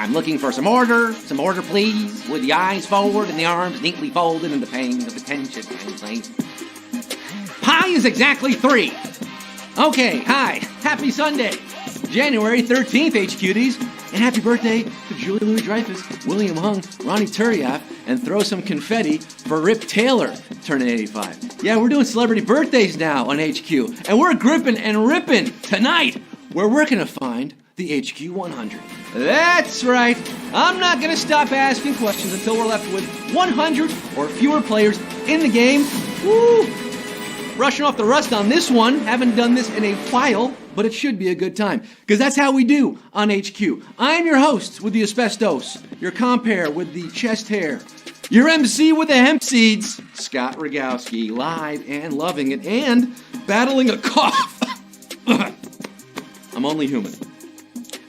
I'm looking for some order please, with the eyes forward and the arms neatly folded and the pain of attention. Pi is exactly 3. Okay, hi, happy Sunday, January 13th, HQties, and happy birthday to Julie Louis-Dreyfus, William Hung, Ronnie Turiaf, and throw some confetti for Rip Taylor, turning 85. Yeah, we're doing celebrity birthdays now on HQ, and we're gripping and ripping tonight, where we're gonna find the HQ 100. That's right, I'm not gonna stop asking questions until we're left with 100 or fewer players in the game. Woo! Brushing off the rust on this one, haven't done this in a while, but it should be a good time, because that's how we do on HQ. I'm your host with the asbestos, your compere with the chest hair, your MC with the hemp seeds, Scott Rogowski, live and loving it, and battling a cough. I'm only human.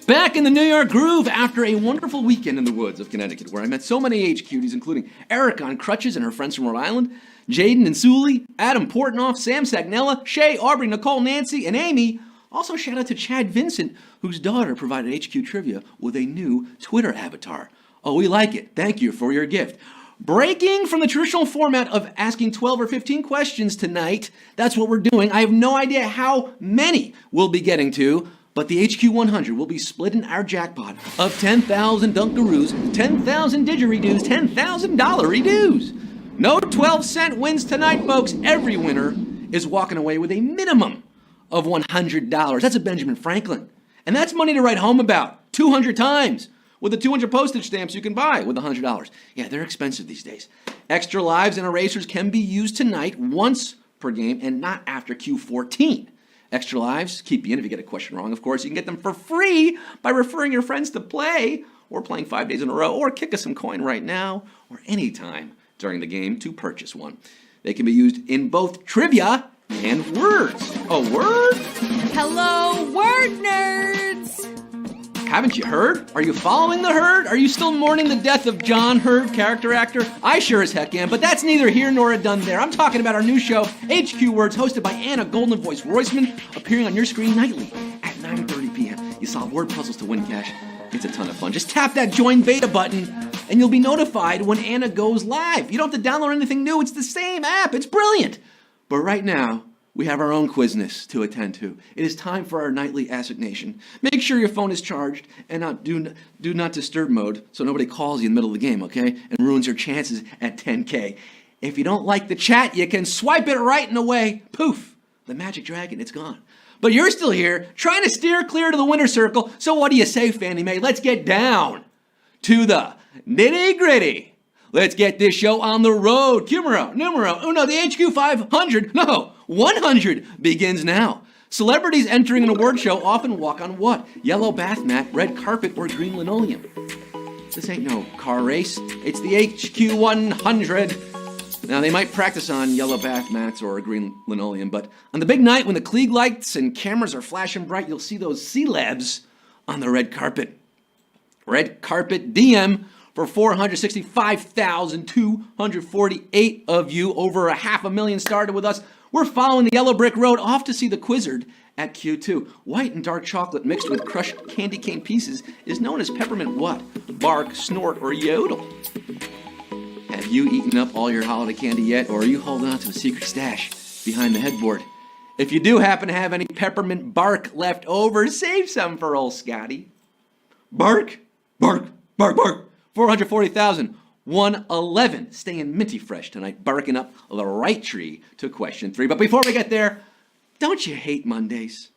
Back in the New York groove after a wonderful weekend in the woods of Connecticut, where I met so many HQties, including Erica on crutches and her friends from Rhode Island, Jaden and Sully, Adam Portnoff, Sam Sagnella, Shay, Aubrey, Nicole, Nancy, and Amy. Also, shout out to Chad Vincent, whose daughter provided HQ Trivia with a new Twitter avatar. Oh, we like it. Thank you for your gift. Breaking from the traditional format of asking 12 or 15 questions tonight, that's what we're doing. I have no idea how many we'll be getting to, but the HQ 100 will be splitting our jackpot of 10,000 Dunkaroos, 10,000 didgeridoos, $10,000 redos. No 12-cent wins tonight, folks. Every winner is walking away with a minimum of $100. That's a Benjamin Franklin. And that's money to write home about 200 times with the 200 postage stamps you can buy with $100. Yeah, they're expensive these days. Extra lives and erasers can be used tonight once per game and not after Q14. Extra lives keep you in if you get a question wrong. Of course, you can get them for free by referring your friends to play or playing 5 days in a row or kick us some coin right now or anytime during the game to purchase one. They can be used in both trivia and words. A word? Hello, word nerds! Haven't you heard? Are you following the herd? Are you still mourning the death of John Hurd, character actor? I sure as heck am, but that's neither here nor done there. I'm talking about our new show, HQ Words, hosted by Anna Golden Voice Roisman, appearing on your screen nightly at 9:30 p.m. You solve word puzzles to win cash. It's a ton of fun. Just tap that join beta button and you'll be notified when Anna goes live. You don't have to download anything new. It's the same app. It's brilliant. But right now, we have our own quizness to attend to. It is time for our nightly assignation. Make sure your phone is charged and do not disturb mode so nobody calls you in the middle of the game, okay? And ruins your chances at 10K. If you don't like the chat, you can swipe it right and away. Poof, the magic dragon, it's gone. But you're still here, trying to steer clear to the winner's circle. So what do you say, Fannie Mae? Let's get down to the nitty-gritty. Let's get this show on the road. Numero uno, the HQ 500, no, 100 begins now. Celebrities entering an award show often walk on what? Yellow bath mat, red carpet, or green linoleum. This ain't no car race. It's the HQ 100. Now, they might practice on yellow bath mats or green linoleum, but on the big night when the Klieg lights and cameras are flashing bright, you'll see those celebs on the red carpet. Red carpet DM for 465,248 of you. Over 500,000 started with us. We're following the yellow brick road off to see the Quizzard at Q2. White and dark chocolate mixed with crushed candy cane pieces is known as peppermint what? Bark, snort, or yodel. Have you eaten up all your holiday candy yet, or are you holding on to a secret stash behind the headboard? If you do happen to have any peppermint bark left over, save some for old Scotty. Bark, bark, bark, bark. 440,111 staying minty fresh tonight, barking up the right tree to question 3. But before we get there, don't you hate Mondays?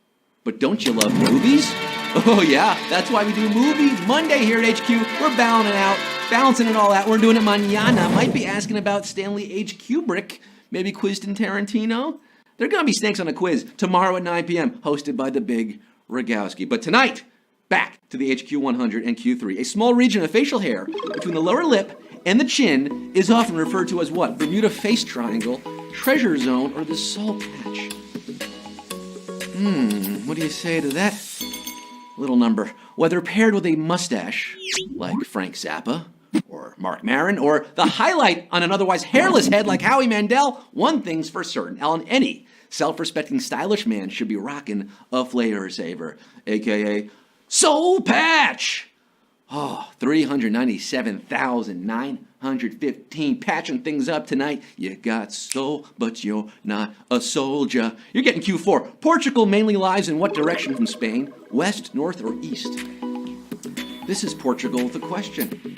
But don't you love movies? Oh yeah, that's why we do Movie Monday here at HQ. We're balancing it all out. We're doing it mañana. Might be asking about Stanley H. Kubrick, maybe Quentin Tarantino. There are going to be snakes on a quiz tomorrow at 9 p.m., hosted by the big Rogowski. But tonight, back to the HQ 100 and Q3. A small region of facial hair between the lower lip and the chin is often referred to as what? Bermuda face triangle, treasure zone, or the soul patch. What do you say to that little number? Whether paired with a mustache, like Frank Zappa, or Mark Maron, or the highlight on an otherwise hairless head like Howie Mandel, one thing's for certain, Alan, any self-respecting stylish man should be rocking a flavor saver, aka soul patch. Oh, 397,915. Patching things up tonight. You got soul, but you're not a soldier. You're getting Q4. Portugal mainly lies in what direction from Spain? West, north, or east? This is Portugal, the question.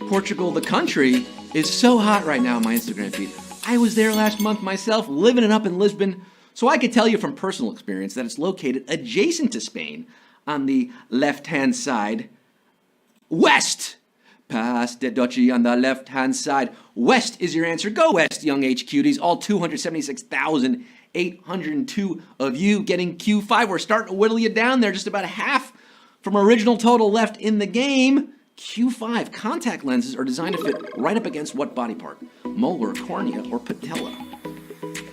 Portugal, the country, is so hot right now on my Instagram feed. I was there last month myself, living it up in Lisbon, so I could tell you from personal experience that it's located adjacent to Spain on the left-hand side. West! Past the Dutchy on the left-hand side. West is your answer. Go west, young HQDs. All 276,802 of you getting Q5. We're starting to whittle you down there. Just about half from original total left in the game. Q5. Contact lenses are designed to fit right up against what body part? Molar, cornea, or patella?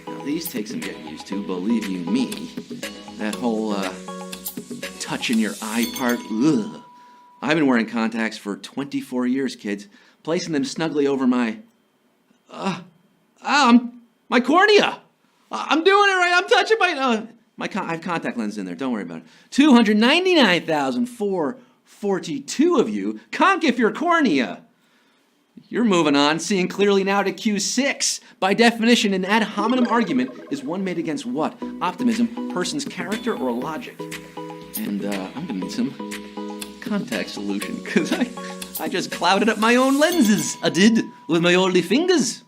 Now, these take some getting used to, believe you me. That whole touching your eye part, ugh. I've been wearing contacts for 24 years, kids. Placing them snugly over my cornea. I'm doing it right. I'm touching I have contact lenses in there. Don't worry about it. 299,442 of you conk if your cornea. You're moving on, seeing clearly now to Q6. By definition, an ad hominem argument is one made against what? Optimism, person's character, or logic. And I'm gonna need some contact solution, because I just clouded up my own lenses. I did, with my oily fingers.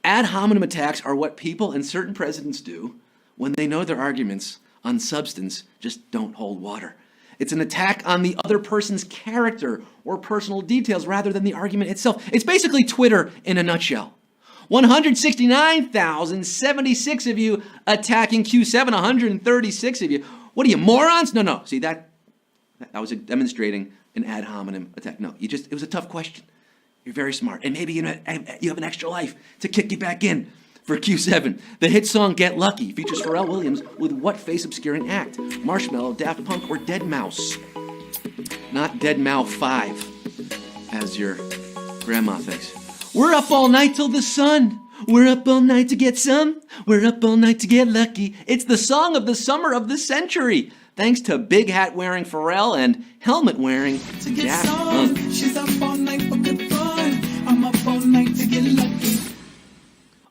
Ad hominem attacks are what people and certain presidents do when they know their arguments on substance just don't hold water. It's an attack on the other person's character or personal details rather than the argument itself. It's basically Twitter in a nutshell. 169,076 of you attacking Q7, 136 of you. What are you, morons? No. See, that was demonstrating an ad hominem attack. No, it was a tough question. You're very smart. And maybe you have an extra life to kick you back in for Q7. The hit song Get Lucky features Pharrell Williams with what face-obscuring act? Marshmello, Daft Punk, or Deadmau5? Not Deadmau5, as your grandma thinks. We're up all night till the sun. We're up all night to get some. We're up all night to get lucky. It's the song of the summer of the century. Thanks to big hat wearing Pharrell and helmet wearing Daft Punk. She's up all night for good fun. I'm up all night to get lucky.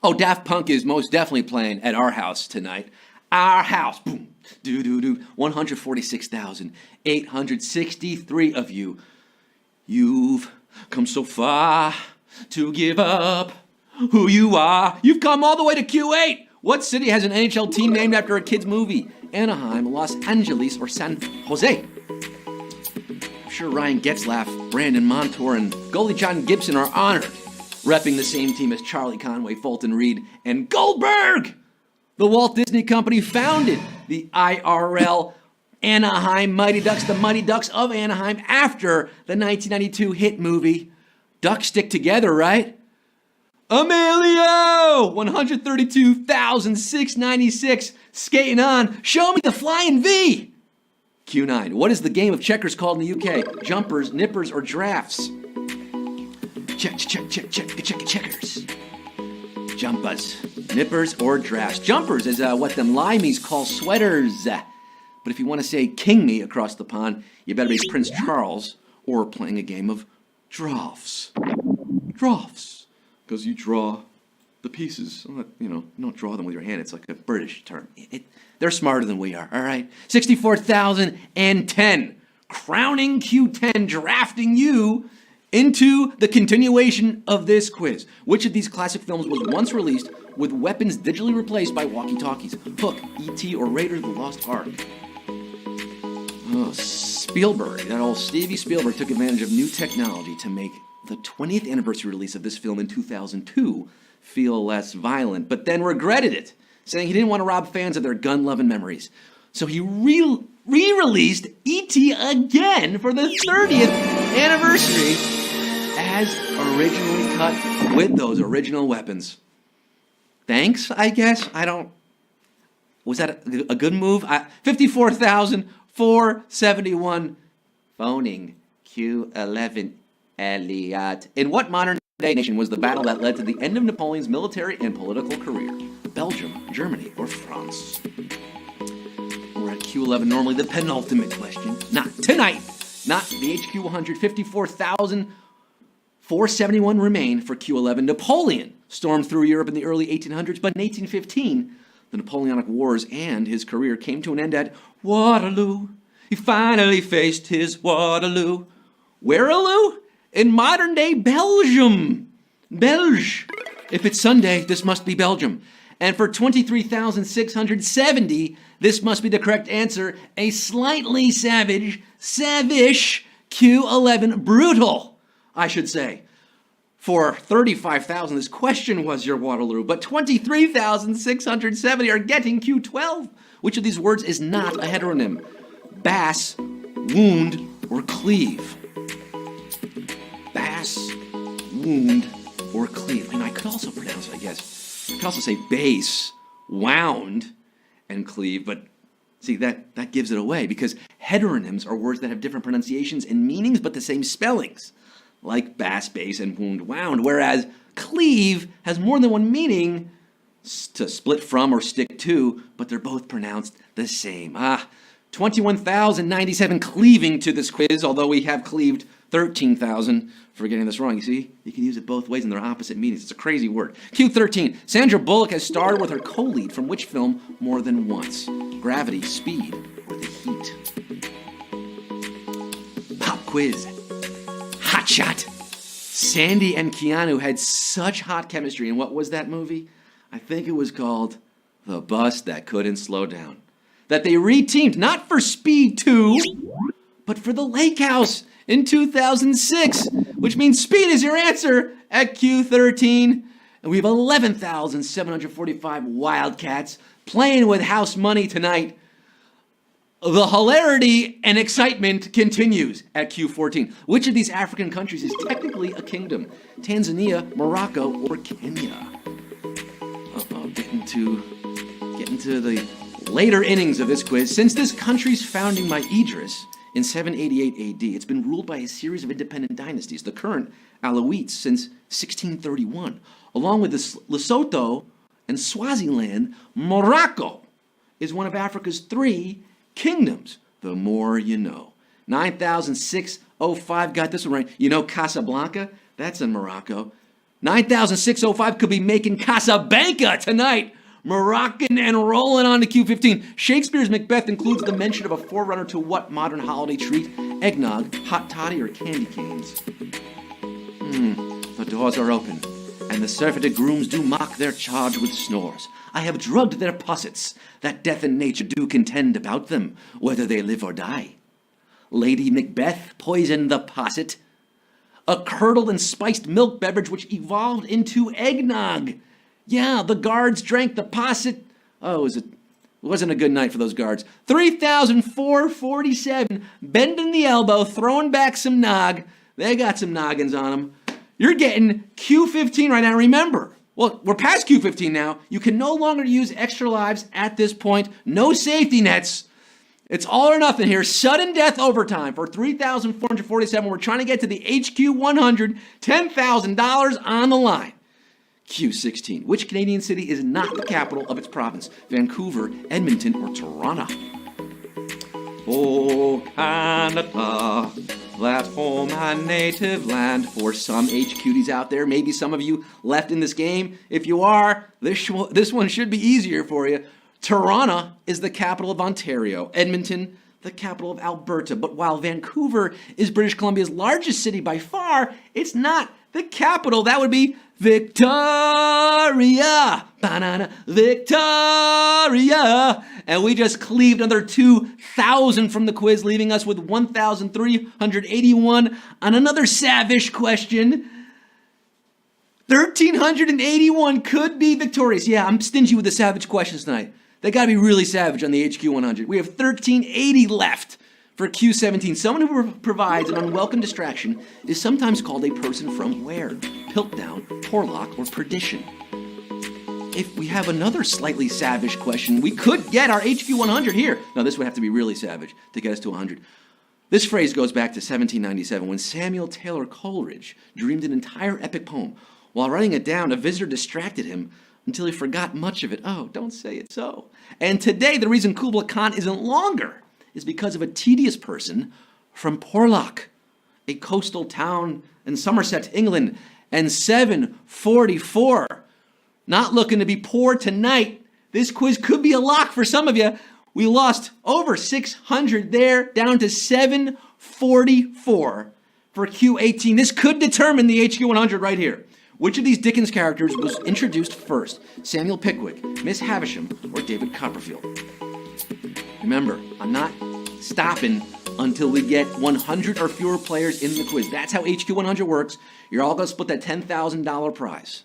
Oh, Daft Punk is most definitely playing at our house tonight. Our house. Boom. Do. 146,863 of you. You've come so far to give up who you are. You've come all the way to Q8. What city has an NHL team named after a kid's movie? Anaheim, Los Angeles, or San Jose? I'm sure Ryan Getzlaff, Brandon Montour, and goalie John Gibson are honored repping the same team as Charlie Conway, Fulton Reed, and Goldberg. The Walt Disney Company founded the IRL Anaheim Mighty Ducks, the Mighty Ducks of Anaheim, after the 1992 hit movie Ducks Stick Together, right? Emilio! 132,696 skating on. Show me the flying V! Q9. What is the game of checkers called in the UK? Jumpers, nippers, or drafts? Checkers. Jumpers, nippers, or drafts. Jumpers is what them limeys call sweaters. But if you want to say king me across the pond, you better be Prince Charles or playing a game of drafts. Drafts. Because you draw the pieces. You don't draw them with your hand. It's like a British term. They're smarter than we are, all right? 64,010. Crowning Q10, drafting you into the continuation of this quiz. Which of these classic films was once released with weapons digitally replaced by walkie-talkies? Hook, E.T., or Raiders of the Lost Ark? Oh, Spielberg. That old Stevie Spielberg took advantage of new technology to make the 20th anniversary release of this film in 2002 feel less violent, but then regretted it, saying he didn't want to rob fans of their gun-loving memories. So he re-released E.T. again for the 30th anniversary as originally cut with those original weapons. Thanks, I guess. Was that a good move? 54,471 phoning Q11 Elliot. In what modern-day nation was the battle that led to the end of Napoleon's military and political career? Belgium, Germany, or France? We're at Q11, normally the penultimate question. Not tonight. not the HQ 100. 54,471 remain for Q11. Napoleon stormed through Europe in the early 1800s, but in 1815, the Napoleonic Wars and his career came to an end at Waterloo. He finally faced his Waterloo. Wherealoo? In modern-day Belgium. Belge. If it's Sunday, this must be Belgium. And for 23,670, this must be the correct answer. A slightly savish Q11. Brutal, I should say. For 35,000, this question was your Waterloo, but 23,670 are getting Q12. Which of these words is not a heteronym? Bass, wound, or cleave? Bass, wound, or cleave. And I could also pronounce it, I guess. I could also say bass, wound, and cleave, but see, that gives it away, because heteronyms are words that have different pronunciations and meanings, but the same spellings, like bass, bass, and wound, wound, whereas cleave has more than one meaning, to split from or stick to, but they're both pronounced the same. 21,097 cleaving to this quiz, although we have cleaved 13,000 for getting this wrong. You see, you can use it both ways and they're opposite meanings. It's a crazy word. Q13, Sandra Bullock has starred with her co-lead from which film more than once? Gravity, Speed, or The Heat? Pop quiz. Hot shot. Sandy and Keanu had such hot chemistry in what was that movie? I think it was called The Bus That Couldn't Slow Down. That they reteamed, not for Speed 2, but for The Lake House in 2006, which means Speed is your answer at Q13. And we have 11,745 Wildcats playing with house money tonight. The hilarity and excitement continues at Q14. Which of these African countries is technically a kingdom? Tanzania, Morocco, or Kenya? Getting to the later innings of this quiz. Since this country's founding by Idris in 788 AD, it's been ruled by a series of independent dynasties, the current Alawites, since 1631. Along with Lesotho and Swaziland, Morocco is one of Africa's 3 kingdoms. The more you know. 9,605 got this one right. You know Casablanca? That's in Morocco. 9,605 could be making Casablanca tonight. Moroccan and rolling on to Q15. Shakespeare's Macbeth includes the mention of a forerunner to what modern holiday treat? Eggnog, hot toddy, or candy canes? The doors are open, and the surfeited grooms do mock their charge with snores. I have drugged their possets, that death and nature do contend about them, whether they live or die. Lady Macbeth poisoned the posset, a curdled and spiced milk beverage which evolved into eggnog. Yeah, the guards drank the posset. Oh, it wasn't a good night for those guards. 3,447, bending the elbow, throwing back some nog. They got some noggins on them. You're getting Q15 right now. Remember, well, we're past Q15 now. You can no longer use extra lives at this point. No safety nets. It's all or nothing here. Sudden death overtime for 3,447. We're trying to get to the HQ 100. $10,000 on the line. Q16. Which Canadian city is not the capital of its province? Vancouver, Edmonton, or Toronto? Oh, Canada, that home and native land. For some HQties out there, maybe some of you left in this game. If you are, this one should be easier for you. Toronto is the capital of Ontario. Edmonton, the capital of Alberta. But while Vancouver is British Columbia's largest city by far, it's not the capital. That would be Victoria. Banana, Victoria. And we just cleaved another 2,000 from the quiz, leaving us with 1,381 on another savage question. 1,381 could be victorious. Yeah, I'm stingy with the savage questions tonight. They got to be really savage on the HQ 100. We have 1,380 left for Q17. Someone who provides an unwelcome distraction is sometimes called a person from where? Piltdown, Porlock, or Perdition. If we have another slightly savage question, we could get our HQ 100 here. Now, this would have to be really savage to get us to 100. This phrase goes back to 1797 when Samuel Taylor Coleridge dreamed an entire epic poem. While writing it down, a visitor distracted him until he forgot much of it. Oh, don't say it so. And today, the reason Kubla Khan isn't longer is because of a tedious person from Porlock, a coastal town in Somerset, England, and 744. Not looking to be poor tonight. This quiz could be a lock for some of you. We lost over 600 there, down to 744 for Q18. This could determine the HQ 100 right here. Which of these Dickens characters was introduced first? Samuel Pickwick, Miss Havisham, or David Copperfield? Remember, I'm not stopping until we get 100 or fewer players in the quiz. That's how HQ 100 works. You're all going to split that $10,000 prize.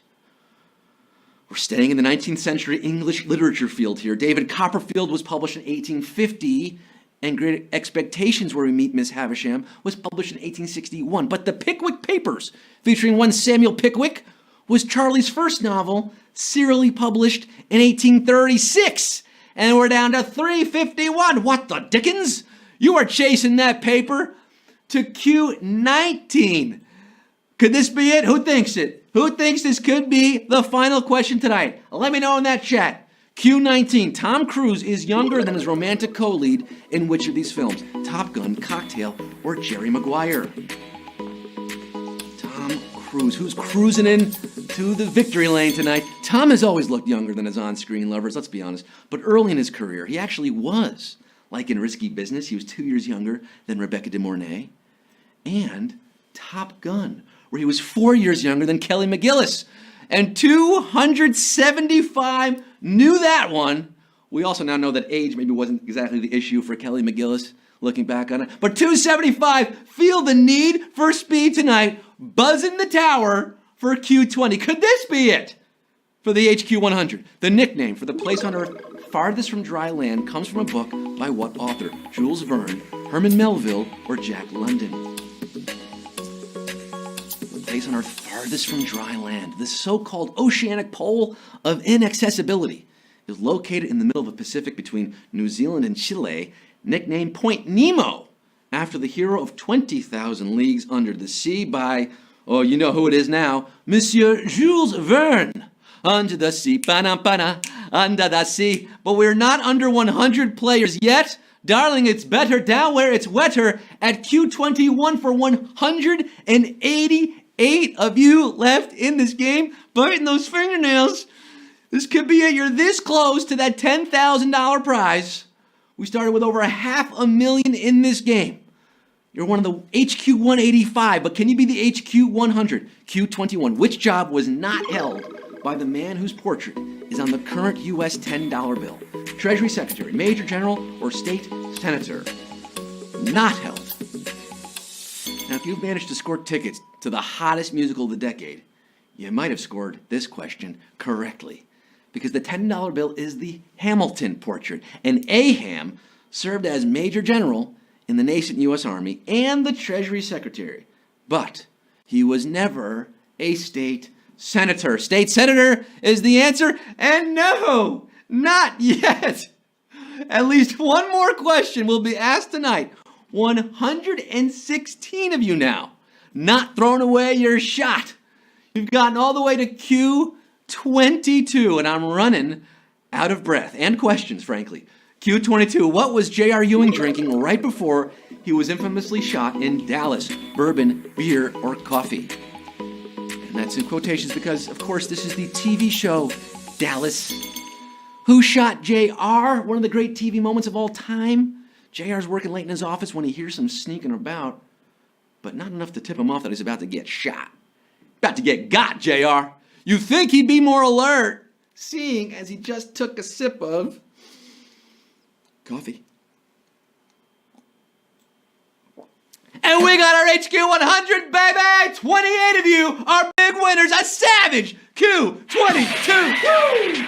We're staying in the 19th century English literature field here. David Copperfield was published in 1850, and Great Expectations, where we meet Miss Havisham, was published in 1861. But the Pickwick Papers, featuring one Samuel Pickwick, was Charlie's first novel, serially published in 1836. And we're down to 351. What the dickens? You are chasing that paper to Q19. Could this be it? Who thinks it? Who thinks this could be the final question tonight? Let me know in that chat. Q19. Tom Cruise is younger than his romantic co-lead in which of these films? Top Gun, Cocktail, or Jerry Maguire? Tom Cruise. Who's cruising in to the victory lane tonight? Tom has always looked younger than his on-screen lovers, let's be honest. But early in his career, he actually was. Like in Risky Business, he was 2 years younger than Rebecca De Mornay. And Top Gun, where he was 4 years younger than Kelly McGillis. And 275 knew that one. We also now know that age maybe wasn't exactly the issue for Kelly McGillis, looking back on it. But 275 feel the need for speed tonight, buzzing the tower for Q20. Could this be it for the HQ 100? The nickname for the place on Earth farthest from dry land comes from a book by what author? Jules Verne, Herman Melville, or Jack London? Place on Earth farthest from dry land, the so-called oceanic pole of inaccessibility, is located in the middle of the Pacific between New Zealand and Chile, nicknamed Point Nemo, after the hero of 20,000 Leagues Under the Sea by, oh, you know who it is now, Monsieur Jules Verne. Under the sea, ba-na, under the sea. But we're not under 100 players yet. Darling, it's better down where it's wetter at Q21 for 188 of you left in this game, biting those fingernails. This could be it. You're this close to that $10,000 prize. We started with over $500,000 in this game. You're one of the HQ 185, but can you be the HQ 100? Q21. Which job was not held by the man whose portrait is on the current U.S. $10 bill? Treasury Secretary, Major General, or State Senator? Not held. Now, if you've managed to score tickets to the hottest musical of the decade, you might have scored this question correctly. Because the $10 bill is the Hamilton portrait, and Aham served as Major General in the nascent U.S. Army and the Treasury Secretary. But he was never a state senator. State senator is the answer, and no, not yet. At least one more question will be asked tonight. 116 of you now, not throwing away your shot. You've gotten all the way to Q22, and I'm running out of breath and questions, frankly. Q22, what was J.R. Ewing drinking right before he was infamously shot in Dallas? Bourbon, beer, or coffee? And that's in quotations because, of course, this is the TV show Dallas. Who shot J.R.? One of the great TV moments of all time. J.R.'s working late in his office when he hears some sneaking about, but not enough to tip him off that he's about to get shot. About to get got, J.R. You think he'd be more alert, seeing as he just took a sip of coffee. And we got our HQ 100, baby! 28 of you are big winners. A savage Q22. Woo!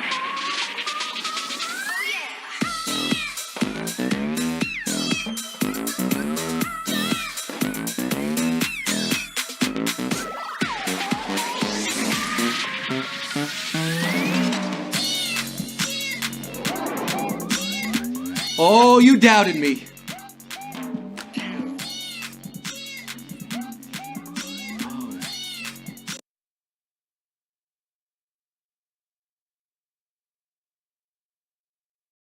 Oh, you doubted me.